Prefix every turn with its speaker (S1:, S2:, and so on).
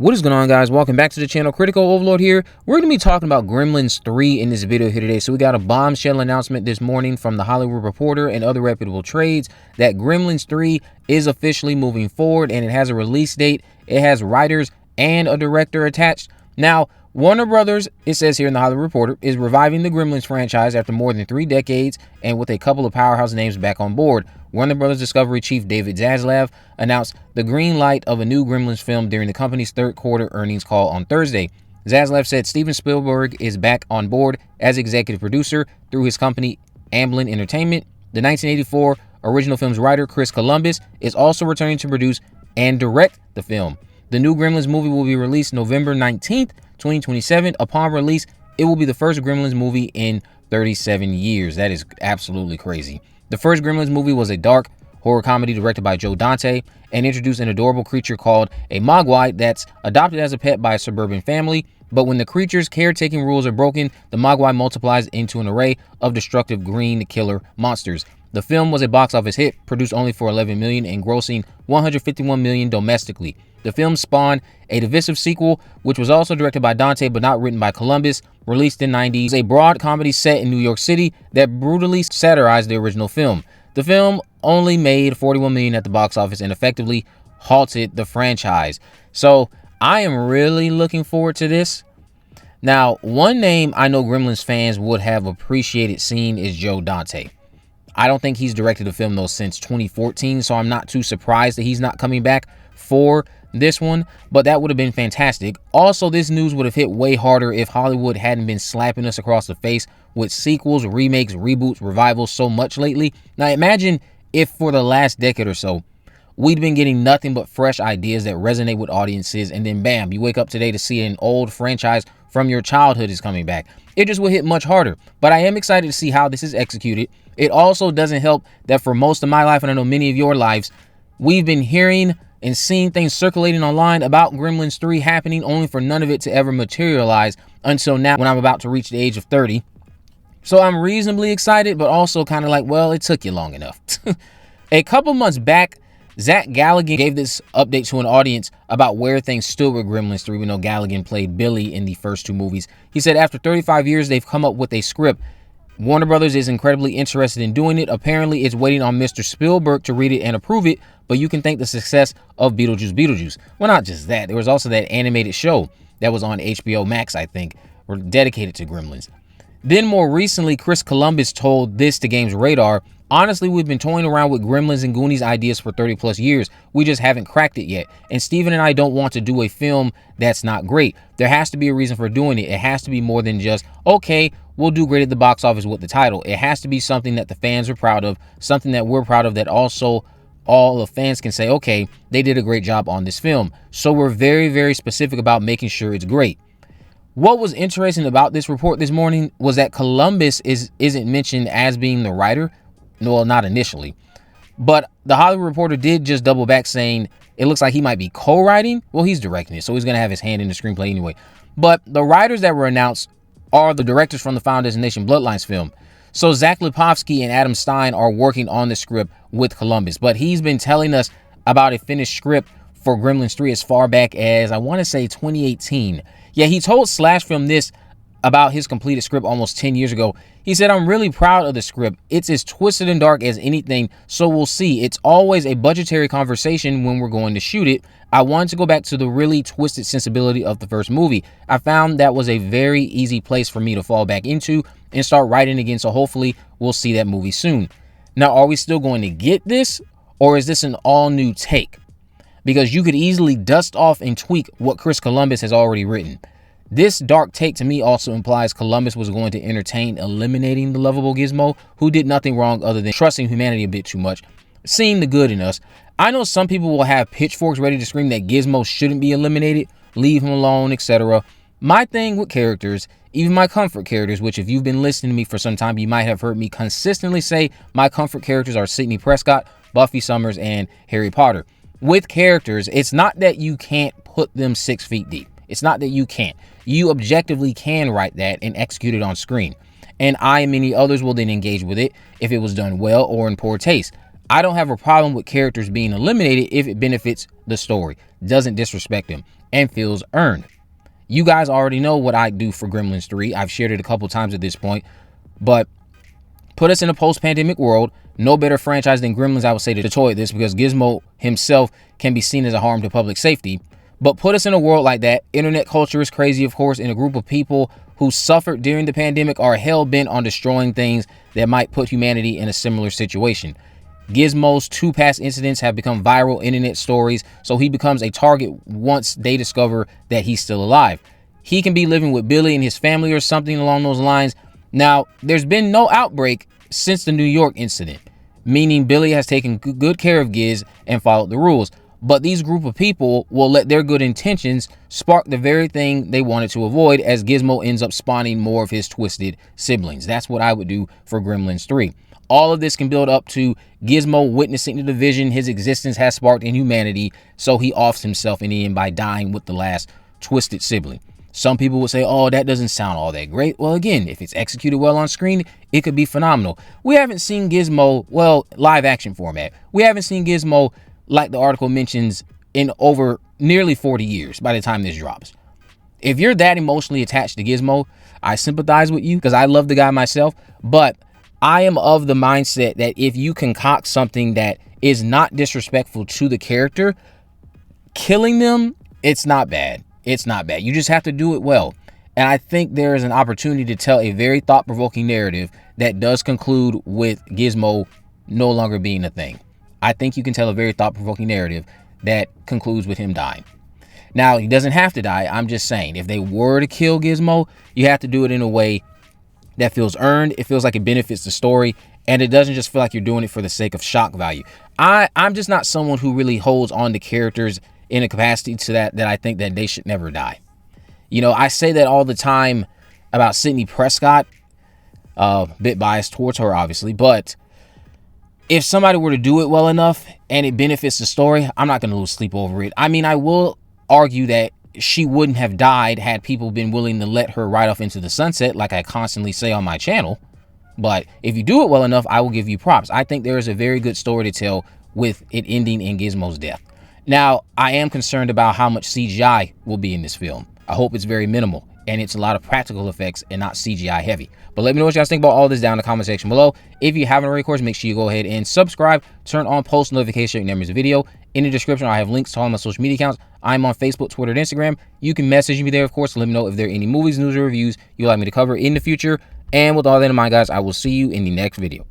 S1: What is going on, guys? Welcome back to the channel. Critical Overlord here. We're going to be talking about Gremlins 3 in this video here today. So we got a bombshell announcement this morning from the Hollywood Reporter and other reputable trades that Gremlins 3 is officially moving forward, and it has a release date. It has writers and a director attached. Now, Warner Brothers, it says here in the Hollywood Reporter, is reviving the Gremlins franchise after more than 3 decades and with a couple of powerhouse names back on board. Warner Brothers Discovery chief David Zaslav announced the green light of a new Gremlins film during the company's third quarter earnings call on Thursday. Zaslav said Steven Spielberg is back on board as executive producer through his company Amblin Entertainment. The 1984 original film's writer Chris Columbus is also returning to produce and direct the film. The new Gremlins movie will be released November 19th, 2027. Upon release, it will be the first Gremlins movie in 37 years. That is absolutely crazy. The first Gremlins movie was a dark horror comedy directed by Joe Dante and introduced an adorable creature called a Mogwai that's adopted as a pet by a suburban family. But when the creature's caretaking rules are broken, the Mogwai multiplies into an array of destructive green killer monsters. The film was a box office hit, produced only for $11 million and grossing $151 million domestically. The film spawned a divisive sequel, which was also directed by Dante but not written by Columbus, released in the 90s, a broad comedy set in New York City that brutally satirized the original film. The film only made $41 million at the box office and effectively halted the franchise. So I am really looking forward to this. Now, one name I know Gremlins fans would have appreciated seeing is Joe Dante. I don't think he's directed a film though since 2014, so I'm not too surprised that he's not coming back for this one, but that would have been fantastic. Also, this news would have hit way harder if Hollywood hadn't been slapping us across the face with sequels, remakes, reboots, revivals so much lately. Now imagine if for the last decade or so we'd been getting nothing but fresh ideas that resonate with audiences, and then bam, you wake up today to see an old franchise from your childhood is coming back. It just would hit much harder, but I am excited to see how this is executed. It also doesn't help that for most of my life, and I know many of your lives, we've been hearing and seeing things circulating online about Gremlins 3 happening, only for none of it to ever materialize until now when I'm about to reach the age of 30. So I'm reasonably excited, but also kind of like, well, it took you long enough. A couple months back, Zach Galligan gave this update to an audience about where things stood with Gremlins 3. We know Galligan played Billy in the first 2 movies. He said after 35 years, they've come up with a script. Warner Brothers is incredibly interested in doing it. Apparently, it's waiting on Mr. Spielberg to read it and approve it, but you can thank the success of Beetlejuice. Well, not just that. There was also that animated show that was on HBO Max, I think, dedicated to Gremlins. Then more recently, Chris Columbus told this to Games Radar, honestly, we've been toying around with Gremlins and Goonies ideas for 30 plus years. We just haven't cracked it yet. And Steven and I don't want to do a film that's not great. There has to be a reason for doing it. It has to be more than just, okay, we'll do great at the box office with the title. It has to be something that the fans are proud of, something that we're proud of, that also all the fans can say, okay, they did a great job on this film. So we're very, very specific about making sure it's great. What was interesting about this report this morning was that Columbus isn't mentioned as being the writer. Well, not initially. But the Hollywood Reporter did just double back saying it looks like he might be co-writing. Well, he's directing it, so he's going to have his hand in the screenplay anyway. But the writers that were announced are the directors from the Final Destination Bloodlines film. So Zach Lipovsky and Adam Stein are working on the script with Columbus. But he's been telling us about a finished script for Gremlins 3 as far back as, I want to say, 2018. Yeah, he told Slash Film this about his completed script almost 10 years ago. He said, I'm really proud of the script. It's as twisted and dark as anything, so we'll see. It's always a budgetary conversation when we're going to shoot it. I wanted to go back to the really twisted sensibility of the first movie. I found that was a very easy place for me to fall back into and start writing again, so hopefully we'll see that movie soon. Now, are we still going to get this, or is this an all-new take? Because you could easily dust off and tweak what Chris Columbus has already written. This dark take to me also implies Columbus was going to entertain eliminating the lovable Gizmo, who did nothing wrong other than trusting humanity a bit too much, seeing the good in us. I know some people will have pitchforks ready to scream that Gizmo shouldn't be eliminated, leave him alone, etc. My thing with characters, even my comfort characters, which if you've been listening to me for some time, you might have heard me consistently say my comfort characters are Sidney Prescott, Buffy Summers, and Harry Potter. With characters, it's not that you can't put them 6 feet deep. It's not that you can't. You objectively can write that and execute it on screen. And I and many others will then engage with it if it was done well or in poor taste. I don't have a problem with characters being eliminated if it benefits the story, doesn't disrespect them, and feels earned. You guys already know what I do for Gremlins 3. I've shared it a couple times at this point. But put us in a post-pandemic world. No better franchise than Gremlins, I would say, to toy this, because Gizmo himself can be seen as a harm to public safety. But put us in a world like that. Internet culture is crazy, of course, and a group of people who suffered during the pandemic are hell-bent on destroying things that might put humanity in a similar situation. Gizmo's 2 past incidents have become viral internet stories, so he becomes a target once they discover that he's still alive. He can be living with Billy and his family or something along those lines. Now, there's been no outbreak since the New York incident, meaning Billy has taken good care of Giz and followed the rules. But these group of people will let their good intentions spark the very thing they wanted to avoid, as Gizmo ends up spawning more of his twisted siblings. That's what I would do for Gremlins 3. All of this can build up to Gizmo witnessing the division his existence has sparked in humanity, so he offs himself in the end by dying with the last twisted sibling. Some people will say, oh, that doesn't sound all that great. Well, again, if it's executed well on screen, it could be phenomenal. We haven't seen Gizmo, well, live action format. We haven't seen Gizmo, like the article mentions, in over nearly 40 years by the time this drops. If you're that emotionally attached to Gizmo, I sympathize with you, because I love the guy myself, but I am of the mindset that if you concoct something that is not disrespectful to the character, killing them, it's not bad. It's not bad. You just have to do it well. And I think there is an opportunity to tell a very thought-provoking narrative that does conclude with Gizmo no longer being a thing. I think you can tell a very thought-provoking narrative that concludes with him dying. Now, he doesn't have to die. I'm just saying, if they were to kill Gizmo, you have to do it in a way that feels earned. It feels like it benefits the story, and it doesn't just feel like you're doing it for the sake of shock value. I'm just not someone who really holds on to characters in a capacity to that I think that they should never die. You know, I say that all the time about Sydney Prescott, bit biased towards her, obviously, but if somebody were to do it well enough and it benefits the story, I'm not going to lose sleep over it. I mean, I will argue that she wouldn't have died had people been willing to let her ride off into the sunset, like I constantly say on my channel. But if you do it well enough, I will give you props. I think there is a very good story to tell with it ending in Gizmo's death. Now, I am concerned about how much CGI will be in this film. I hope it's very minimal and it's a lot of practical effects and not CGI heavy. But let me know what you guys think about all this down in the comment section below. If you haven't already, of course, make sure you go ahead and subscribe, turn on post notifications so you never miss a video. In the description, I have links to all my social media accounts. I'm on Facebook, Twitter, and Instagram. You can message me there, of course, to let me know if there are any movies, news, or reviews you'd like me to cover in the future. And with all that in mind, guys, I will see you in the next video.